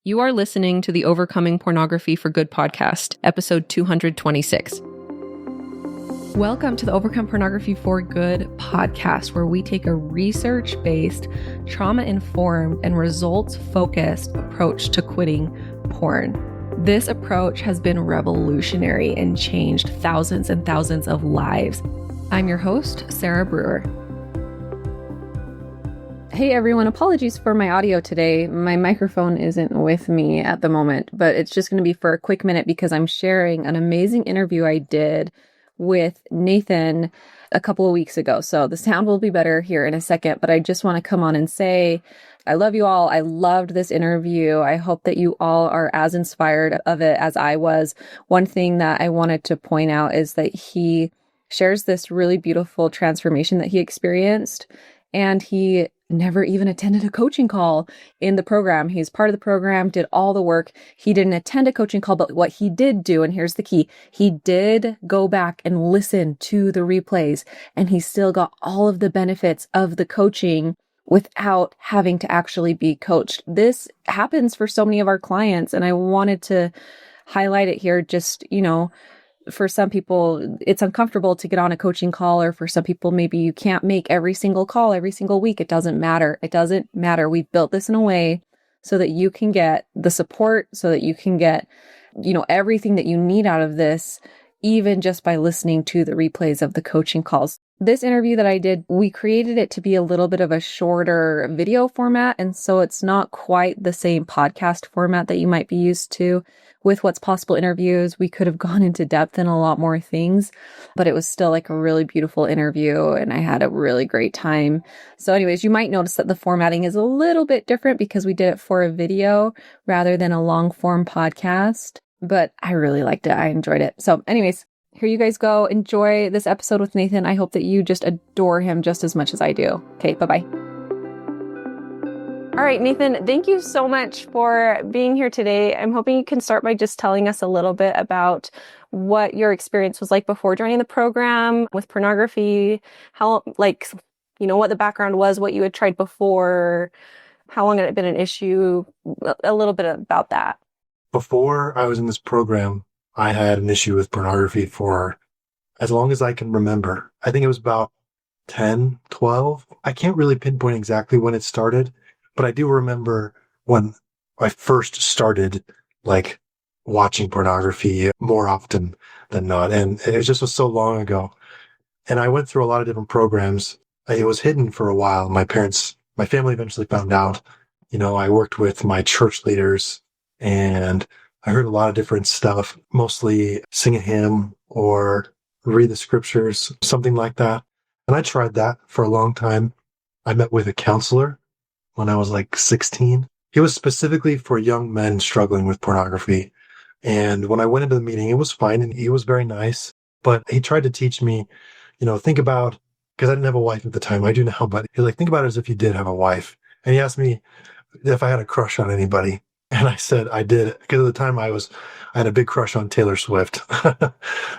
You are listening to the Overcoming Pornography for Good podcast, episode 226. Welcome to the Overcome Pornography for Good podcast, where we take a research-based, trauma-informed, and results-focused approach to quitting porn. This approach has been revolutionary and changed thousands and thousands of lives. I'm your host, Sarah Brewer. Hey everyone, apologies for my audio today. My microphone isn't with me at the moment, but it's just going to be for a quick minute because I'm sharing an amazing interview I did with Nathan a couple of weeks ago. So the sound will be better here in a second, but I just want to come on and say, I love you all. I loved this interview. I hope that you all are as inspired of it as I was. One thing that I wanted to point out is that he shares this really beautiful transformation that he experienced, and he never even attended a coaching call in the program. He's part of the program, did all the work. He didn't attend a coaching call, but what he did do, and here's the key, he did go back and listen to the replays, and he still got all of the benefits of the coaching without having to actually be coached. This happens for so many of our clients, and I wanted to highlight it here. Just, for some people, it's uncomfortable to get on a coaching call, or for some people, maybe you can't make every single call every single week. It doesn't matter. It doesn't matter. We've built this in a way so that you can get the support, so that you can get, everything that you need out of this, even just by listening to the replays of the coaching calls. This interview that I did, we created it to be a little bit of a shorter video format. And so it's not quite the same podcast format that you might be used to. With What's Possible interviews, we could have gone into depth in a lot more things, but it was still like a really beautiful interview and I had a really great time. So anyways, you might notice that the formatting is a little bit different because we did it for a video rather than a long form podcast, but I really liked it. I enjoyed it. So anyways, here you guys go. Enjoy this episode with Nathan. I hope that you just adore him just as much as I do. Okay, bye-bye. All right, Nathan, thank you so much for being here today. I'm hoping you can start by just telling us a little bit about what your experience was like before joining the program with pornography, how, what the background was, what you had tried before, how long had it been an issue, a little bit about that. Before I was in this program, I had an issue with pornography for as long as I can remember. I think it was about 10, 12. I can't really pinpoint exactly when it started, but I do remember when I first started watching pornography more often than not. And it just was so long ago. And I went through a lot of different programs. It was hidden for a while. My family eventually found out. I worked with my church leaders and I heard a lot of different stuff, mostly sing a hymn or read the scriptures, something like that. And I tried that for a long time. I met with a counselor when I was 16. He was specifically for young men struggling with pornography. And when I went into the meeting, it was fine and he was very nice. But he tried to teach me, think about, because I didn't have a wife at the time. I do now, but he's like, think about it as if you did have a wife. And he asked me if I had a crush on anybody. And I said I did, because at the time I had a big crush on Taylor Swift.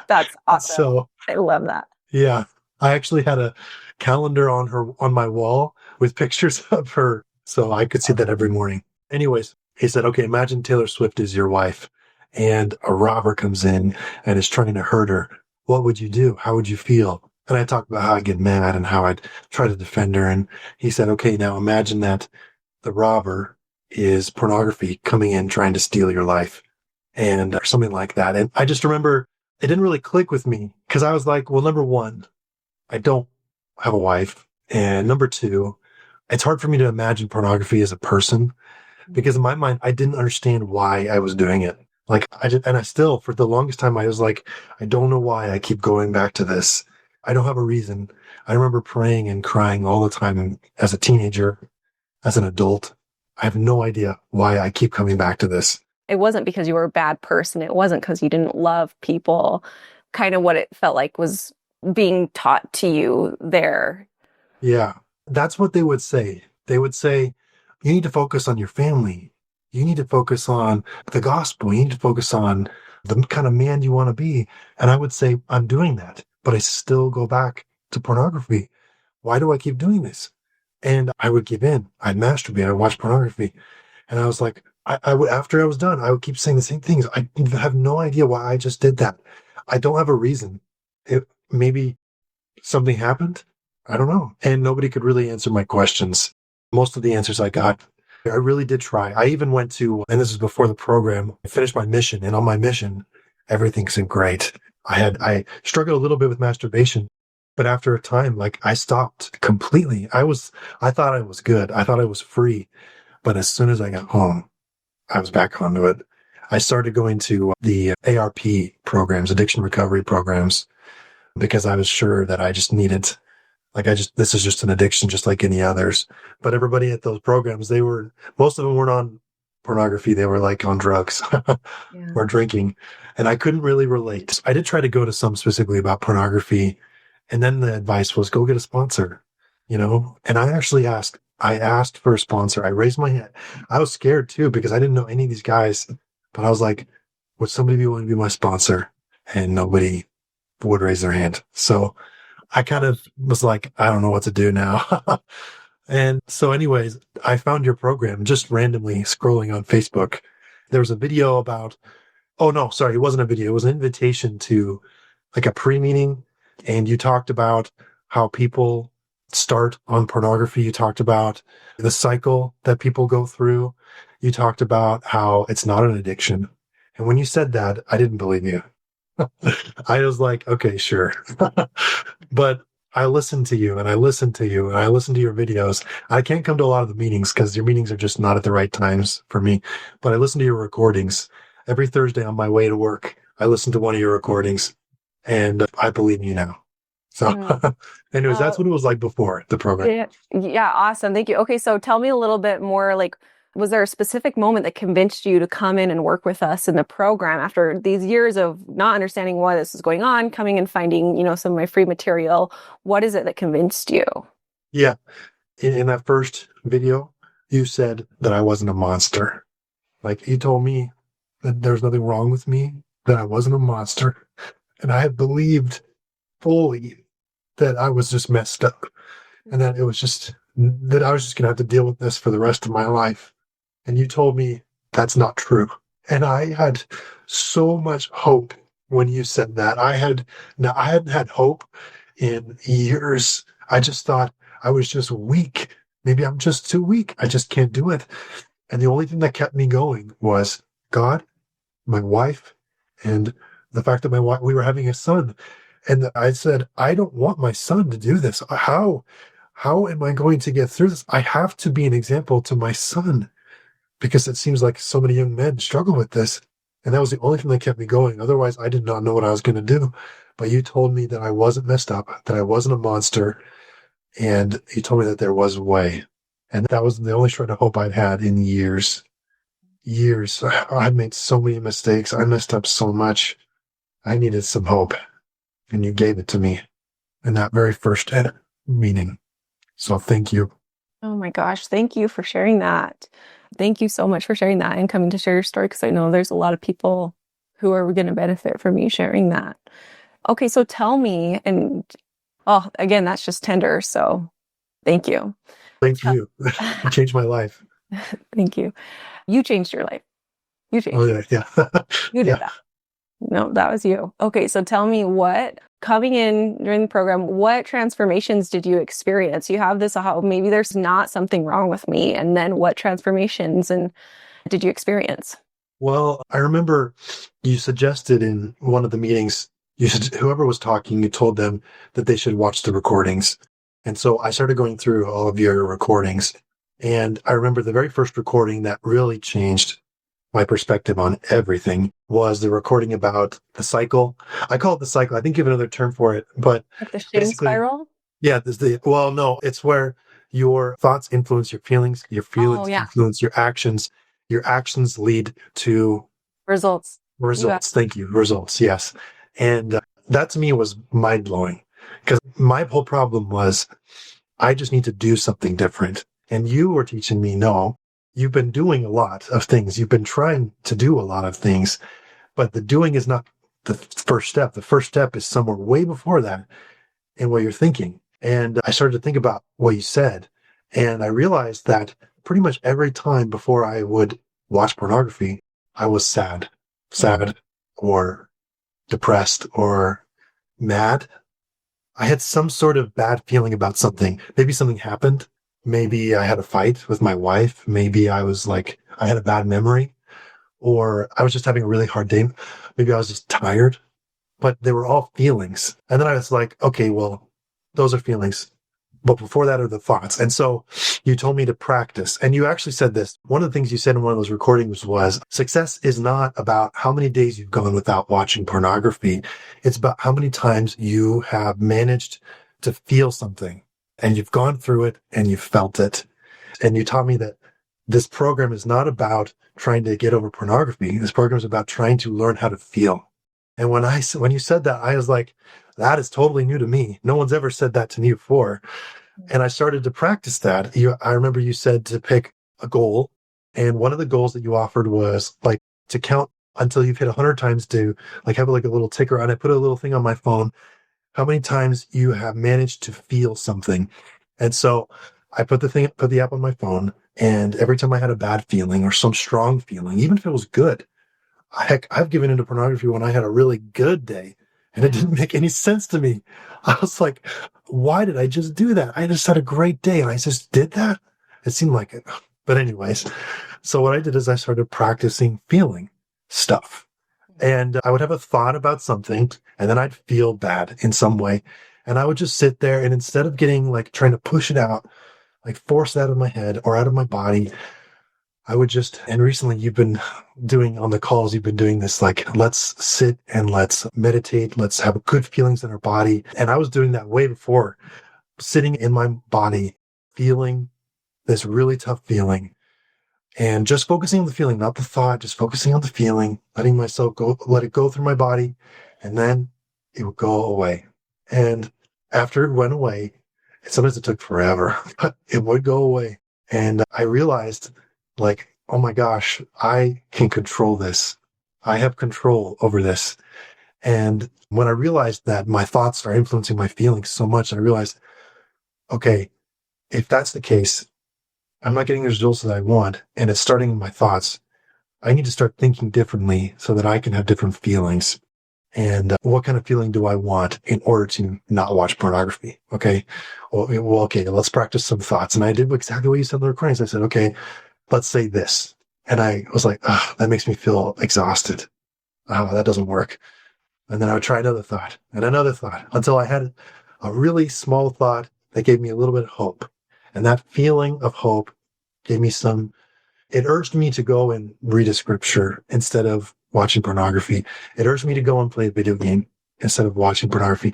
That's awesome. So I love that. Yeah. I actually had a calendar on my wall with pictures of her, so I could see that every morning. Anyways, he said, okay, imagine Taylor Swift is your wife and a robber comes in and is trying to hurt her. What would you do? How would you feel? And I talked about how I'd get mad and how I'd try to defend her. And he said, okay, now imagine that the robber is pornography coming in trying to steal your life and or something like that. And I just remember it didn't really click with me because I was like, well, number one, I don't have a wife. And number two, it's hard for me to imagine pornography as a person because in my mind, I didn't understand why I was doing it. I still, for the longest time, I was like, I don't know why I keep going back to this. I don't have a reason. I remember praying and crying all the time as a teenager, as an adult. I have no idea why I keep coming back to this. It wasn't because you were a bad person. It wasn't because you didn't love people. Kind of what it felt like was being taught to you there. Yeah, that's what they would say. They would say, you need to focus on your family. You need to focus on the gospel. You need to focus on the kind of man you want to be. And I would say, I'm doing that, but I still go back to pornography. Why do I keep doing this? And I would give in. I'd masturbate. I'd watch pornography. And I was like, I would, after I was done, I would keep saying the same things. I have no idea why I just did that. I don't have a reason. Maybe something happened. I don't know. And nobody could really answer my questions. Most of the answers I got, I really did try. I even went to, and this is before the program, I finished my mission. And on my mission, everything seemed great. I struggled a little bit with masturbation, but after a time, like I stopped completely. I thought I was good. I thought I was free. But as soon as I got home, I was back onto it. I started going to the ARP programs, addiction recovery programs, because I was sure that I just needed, this is just an addiction, just like any others. But everybody at those programs, most of them weren't on pornography. They were like on drugs Yeah. or drinking. And I couldn't really relate. I did try to go to some specifically about pornography. And then the advice was go get a sponsor, And I asked for a sponsor. I raised my hand. I was scared too because I didn't know any of these guys, but I was like, would somebody be willing to be my sponsor? And nobody would raise their hand. So I kind of was like, I don't know what to do now. And so anyways, I found your program just randomly scrolling on Facebook. There was a video about, oh no, sorry, it wasn't a video. It was an invitation to like a pre-meeting. And you talked about how people start on pornography. You talked about the cycle that people go through. You talked about how it's not an addiction. And when you said that, I didn't believe you. I was like, okay, sure. But I listened to you and I listened to you and I listened to your videos. I can't come to a lot of the meetings because your meetings are just not at the right times for me. But I listen to your recordings every Thursday on my way to work. I listen to one of your recordings and I believe you now. So anyways, that's what it was like before the program. Yeah, awesome. Thank you. Okay, so tell me a little bit more, like, was there a specific moment that convinced you to come in and work with us in the program after these years of not understanding why this is going on, coming and finding, some of my free material? What is it that convinced you? Yeah. In that first video, you said that I wasn't a monster. Like you told me that there was nothing wrong with me, that I wasn't a monster. And I had believed fully that I was just messed up and that it was just, that I was just going to have to deal with this for the rest of my life. And you told me that's not true. And I had so much hope when you said that. I hadn't had hope in years. I just thought I was just weak. Maybe I'm just too weak. I just can't do it. And the only thing that kept me going was God, my wife, and the fact that we were having a son. And I said, I don't want my son to do this. How am I going to get through this? I have to be an example to my son because it seems like so many young men struggle with this. And that was the only thing that kept me going. Otherwise, I did not know what I was going to do. But you told me that I wasn't messed up, that I wasn't a monster. And you told me that there was a way. And that was the only shred of hope I'd had in years. Years. I'd made so many mistakes. I messed up so much. I needed some hope. And you gave it to me in that very first meeting. So thank you. Oh my gosh, thank you for sharing that. Thank you so much for sharing that and coming to share your story because I know there's a lot of people who are going to benefit from you sharing that. Okay, so tell me, and again, that's just tender. So thank you. Thank you. You changed my life. Thank you. You changed your life. You changed. Oh, yeah. You did that. No, that was you. Okay, so tell me coming in during the program, what transformations did you experience? You have this, maybe there's not something wrong with me. And then what transformations did you experience? Well, I remember you suggested in one of the meetings, whoever was talking, you told them that they should watch the recordings. And so I started going through all of your recordings. And I remember the very first recording that really changed my perspective on everything was the recording about the cycle. I call it the cycle. I think you have another term for it, but Like the shame spiral? Yeah, no, it's where your thoughts influence your feelings influence your actions lead to Results. Thank you. Results. Yes. And that to me was mind blowing because my whole problem was I just need to do something different. And you were teaching me, no, you've been doing a lot of things. You've been trying to do a lot of things, but the doing is not the first step. The first step is somewhere way before that in what you're thinking. And I started to think about what you said. And I realized that pretty much every time before I would watch pornography, I was sad or depressed or mad. I had some sort of bad feeling about something. Maybe something happened. Maybe I had a fight with my wife. Maybe I had a bad memory, or I was just having a really hard day. Maybe I was just tired, but they were all feelings. And then I was like, okay, well, those are feelings. But before that are the thoughts. And so you told me to practice. And you actually said this. One of the things you said in one of those recordings was success is not about how many days you've gone without watching pornography. It's about how many times you have managed to feel something and you've gone through it and you've felt it. And you taught me that this program is not about trying to get over pornography. This program is about trying to learn how to feel. And when you said that, I was like, that is totally new to me. No one's ever said that to me before. And I started to practice that. I remember you said to pick a goal. And one of the goals that you offered was like to count until you've hit 100 times to like have like a little ticker. And I put a little thing on my phone, how many times you have managed to feel something. And so I put the app on my phone. And every time I had a bad feeling or some strong feeling, even if it was good, heck, I've given into pornography when I had a really good day and it didn't make any sense to me. I was like, why did I just do that? I just had a great day and I just did that. It seemed like it. But anyways, so what I did is I started practicing feeling stuff. And I would have a thought about something and then I'd feel bad in some way. And I would just sit there and instead of getting like trying to push it out, like force it out of my head or out of my body, I would just, and recently you've been doing on the calls, you've been doing this like, let's sit and let's meditate. Let's have good feelings in our body. And I was doing that way before, sitting in my body, feeling this really tough feeling and just focusing on the feeling, not the thought, just focusing on the feeling, letting myself go, let it go through my body. And then it would go away. And after it went away, sometimes it took forever, but it would go away. And I realized like, oh my gosh, I can control this. I have control over this. And when I realized that my thoughts are influencing my feelings so much, I realized, okay, if that's the case, I'm not getting the results that I want, and it's starting in my thoughts. I need to start thinking differently so that I can have different feelings. And what kind of feeling do I want in order to not watch pornography? Okay. Well, okay, let's practice some thoughts. And I did exactly what you said in the recordings. I said, okay, let's say this. And I was like, that makes me feel exhausted. Oh, that doesn't work. And then I would try another thought and another thought until I had a really small thought that gave me a little bit of hope. And that feeling of hope gave me it urged me to go and read a scripture instead of watching pornography. It urged me to go and play a video game instead of watching pornography.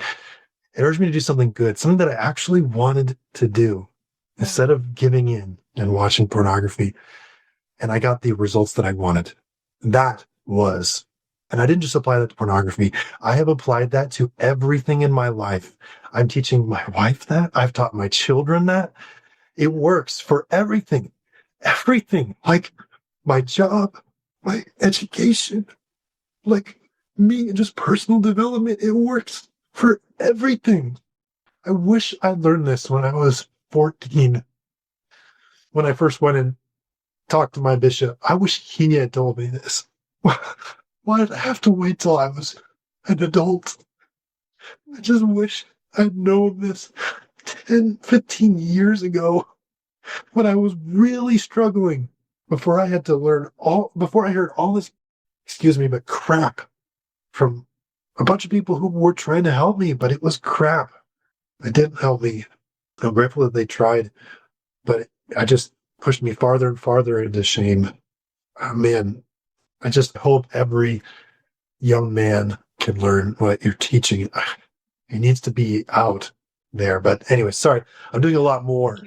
It urged me to do something good, something that I actually wanted to do instead of giving in and watching pornography. And I got the results that I wanted. And I didn't just apply that to pornography. I have applied that to everything in my life. I'm teaching my wife that. I've taught my children that. It works for everything. Everything. Like my job, my education, like me, just personal development. It works for everything. I wish I learned this when I was 14. When I first went and talked to my bishop, I wish he had told me this. Why did I have to wait till I was an adult? I just wish I'd known this 10, 15 years ago when I was really struggling before I had to before I heard all this, but crap from a bunch of people who were trying to help me, but it was crap. It didn't help me. I'm grateful that they tried, but I just pushed me farther and farther into shame. Oh, man, I just hope every young man can learn what you're teaching. It needs to be out there. But anyway, sorry, I'm doing a lot more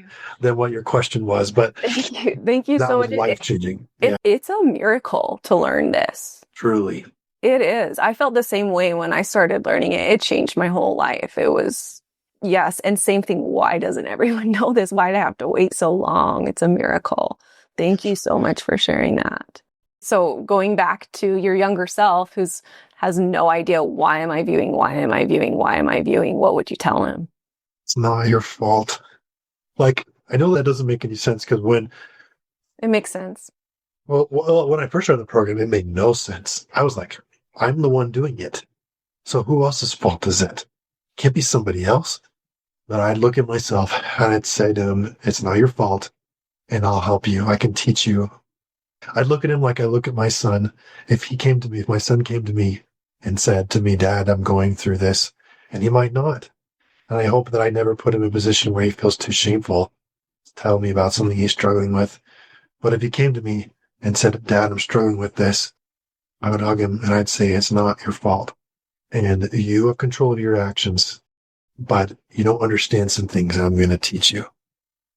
than what your question was, but Thank you. Thank you that so was much. life-changing. Yeah, It's a miracle to learn this. truly. It is. I felt the same way when I started learning it. It changed my whole life. It was, yes. And same thing. Why doesn't everyone know this? Why do I have to wait so long? It's a miracle. Thank you so much for sharing that. So going back to your younger self who has no idea, why am I viewing? Why am I viewing? Why am I viewing? What would you tell him? It's not your fault. Like, I know that doesn't make any sense because It makes sense. Well, when I first started the program, it made no sense. I was like, I'm the one doing it. So who else's fault is it? Can't be somebody else. But I'd look at myself and I'd say to him, it's not your fault, and I'll help you. I can teach you. I'd look at him like I look at my son. If my son came to me and said to me, Dad, I'm going through this, and he might not. And I hope that I never put him in a position where he feels too shameful to tell me about something he's struggling with. But if he came to me and said, Dad, I'm struggling with this, I would hug him and I'd say, it's not your fault. And you have control of your actions, but you don't understand some things I'm going to teach you.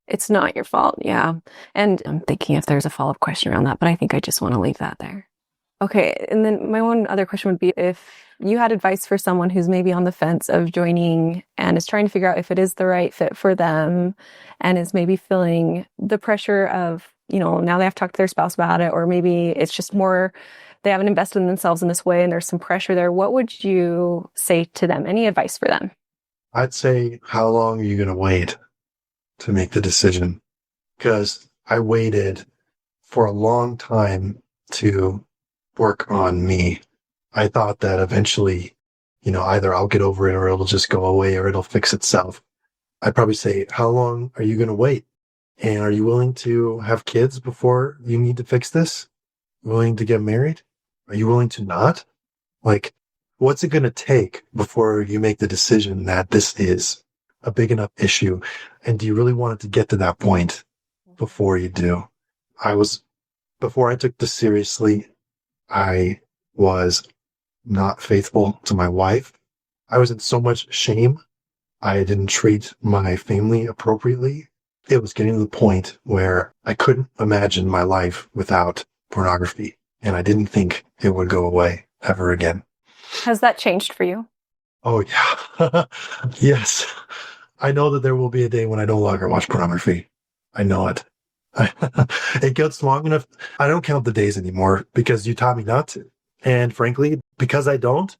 It's not your fault. Yeah. And I'm thinking if there's a follow-up question around that, but I think I just want to leave that there. Okay. And then my one other question would be if you had advice for someone who's maybe on the fence of joining and is trying to figure out if it is the right fit for them and is maybe feeling the pressure of, now they have to talk to their spouse about it, or maybe it's just more they haven't invested in themselves in this way and there's some pressure there. What would you say to them? Any advice for them? I'd say, how long are you going to wait to make the decision? Because I waited for a long time to work on me. I thought that eventually, either I'll get over it or it'll just go away or it'll fix itself. I'd probably say, how long are you going to wait? And are you willing to have kids before you need to fix this? Willing to get married? Are you willing to not? Like, what's it going to take before you make the decision that this is a big enough issue? And do you really want it to get to that point before you do? Before I took this seriously, I was not faithful to my wife. I was in so much shame. I didn't treat my family appropriately. It was getting to the point where I couldn't imagine my life without pornography, and I didn't think it would go away ever again. Has that changed for you? Oh, yeah. Yes. I know that there will be a day when I no longer watch pornography. I know it. It gets long enough. I don't count the days anymore because you taught me not to. And frankly, because I don't,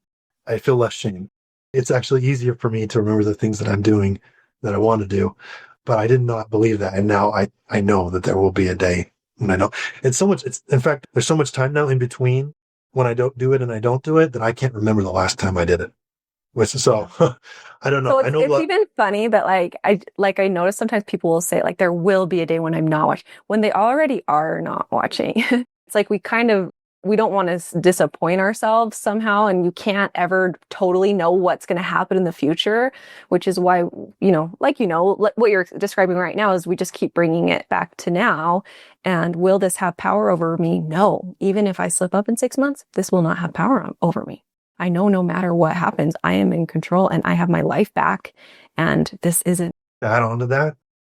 I feel less shame. It's actually easier for me to remember the things that I'm doing that I want to do. But I did not believe that. And now I know that there will be a day when I don't. In fact, there's so much time now in between when I don't do it and I don't do it that I can't remember the last time I did it. So I don't know. So I know it's even funny that I notice sometimes people will say there will be a day when I'm not watching, when they already are not watching. It's like we don't want to disappoint ourselves somehow, and you can't ever totally know what's going to happen in the future, which is why, what you're describing right now is we just keep bringing it back to now. And will this have power over me? No. Even if I slip up in 6 months, this will not have power over me. I know no matter what happens, I am in control and I have my life back. And this isn't. To add on to that,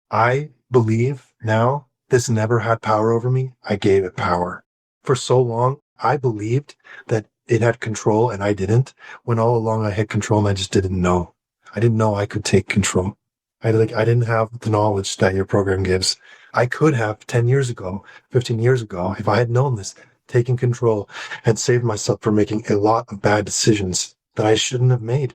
I believe now this never had power over me. I gave it power. For so long, I believed that it had control and I didn't, when all along I had control and I just didn't know. I didn't know I could take control. I didn't have the knowledge that your program gives. I could have 10 years ago, 15 years ago, if I had known this, taken control and saved myself from making a lot of bad decisions that I shouldn't have made,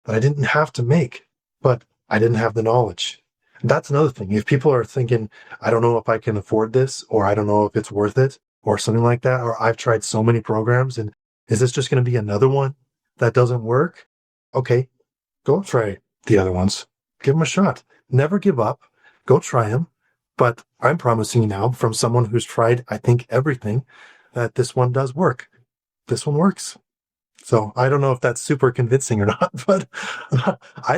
that I didn't have to make, but I didn't have the knowledge. That's another thing. If people are thinking, I don't know if I can afford this, or I don't know if it's worth it, or something like that, or I've tried so many programs, and is this just going to be another one that doesn't work? Okay, go try the other ones. Give them a shot. Never give up. Go try them. But I'm promising you now, from someone who's tried, I think, everything, that this one does work. This one works. So I don't know if that's super convincing or not, but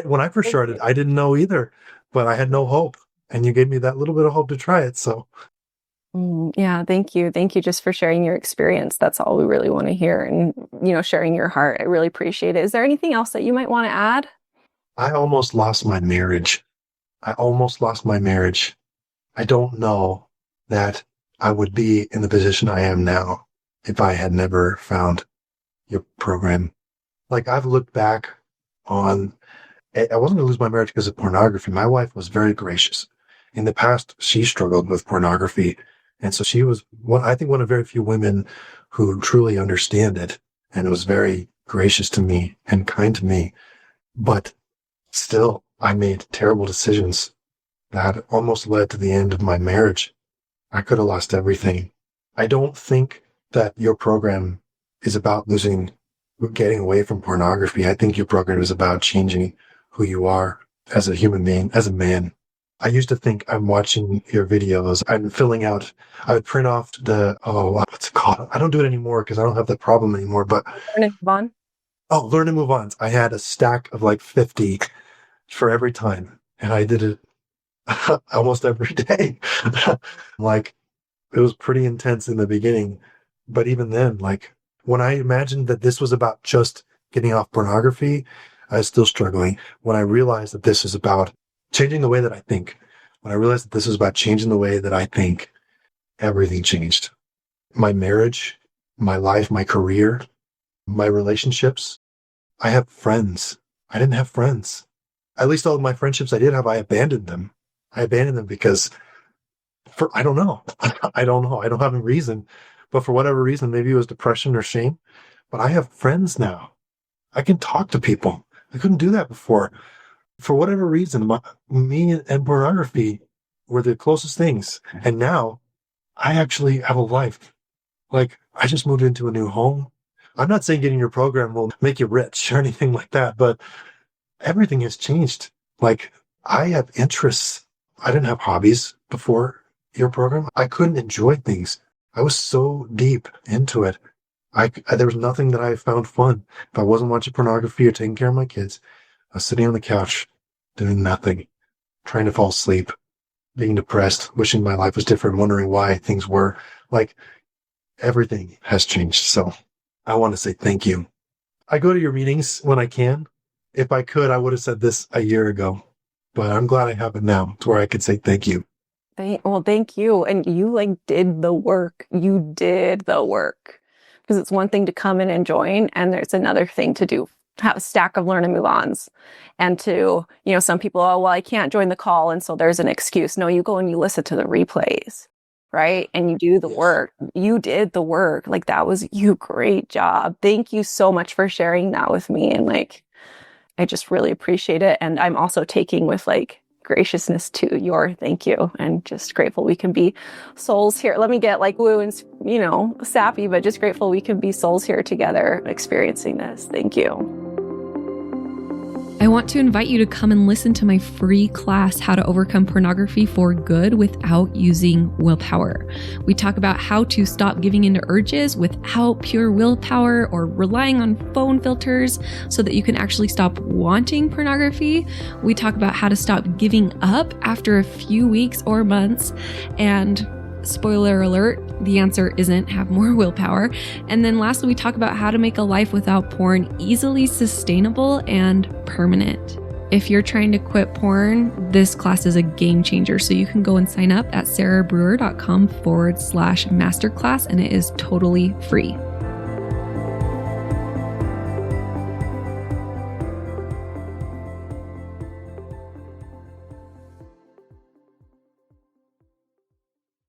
when I first started, I didn't know either, but I had no hope. And you gave me that little bit of hope to try it. So yeah, thank you. Thank you just for sharing your experience. That's all we really want to hear, and, sharing your heart. I really appreciate it. Is there anything else that you might want to add? I almost lost my marriage. I don't know that I would be in the position I am now if I had never found your program. I've looked back on, I wasn't going to lose my marriage because of pornography. My wife was very gracious. In the past, she struggled with pornography. And so she was one of very few women who truly understand it and was very gracious to me and kind to me. But still, I made terrible decisions that almost led to the end of my marriage. I could have lost everything. I don't think that your program is about getting away from pornography. I think your program is about changing who you are as a human being, as a man. I used to think I'm watching your videos. I would print off what's it called? I don't do it anymore because I don't have that problem anymore, but Learn and move on. learn and move on. I had a stack of like 50 for every time. And I did it almost every day. Like, it was pretty intense in the beginning. But even then, like, when I imagined that this was about just getting off pornography, I was still struggling. When I realized that this is about changing the way that I think, when I realized that this is about changing the way that I think, everything changed. My marriage, my life, my career, my relationships. I have friends. I didn't have friends. At least all of my friendships I did have, I abandoned them. I abandoned them because I don't know. I don't know. I don't have a reason. But for whatever reason, maybe it was depression or shame. But I have friends now. I can talk to people. I couldn't do that before. For whatever reason, me and pornography were the closest things. And now I actually have a life. Like, I just moved into a new home. I'm not saying getting your program will make you rich or anything like that, but everything has changed. Like, I have interests. I didn't have hobbies before your program. I couldn't enjoy things. I was so deep into it. There was nothing that I found fun. If I wasn't watching pornography or taking care of my kids, I was sitting on the couch doing nothing, trying to fall asleep, being depressed, wishing my life was different, wondering why things were. Like, everything has changed. So I want to say thank you. I go to your meetings when I can. If I could, I would have said this a year ago, but I'm glad I have it now to where I could say thank you. Thank you. And you like did the work. You did the work. Because it's one thing to come in and join, and there's another thing to do, have a stack of learn and move ons. And to, some people, I can't join the call. And so there's an excuse. No, you go and you listen to the replays, right? And you do the work. You did the work. Like, that was you. Great job. Thank you so much for sharing that with me. And like, I just really appreciate it. And I'm also taking with like graciousness to your thank you, and just grateful we can be souls here. Let me get like woo and, sappy, but just grateful we can be souls here together experiencing this. Thank you. I want to invite you to come and listen to my free class, How to Overcome Pornography for Good Without Using Willpower. We talk about how to stop giving into urges without pure willpower or relying on phone filters so that you can actually stop wanting pornography. We talk about how to stop giving up after a few weeks or months. And spoiler alert, the answer isn't have more willpower. And then lastly, we talk about how to make a life without porn easily sustainable and permanent. If you're trying to quit porn, this class is a game changer. So you can go and sign up at sarahbrewer.com/masterclass, and it is totally free.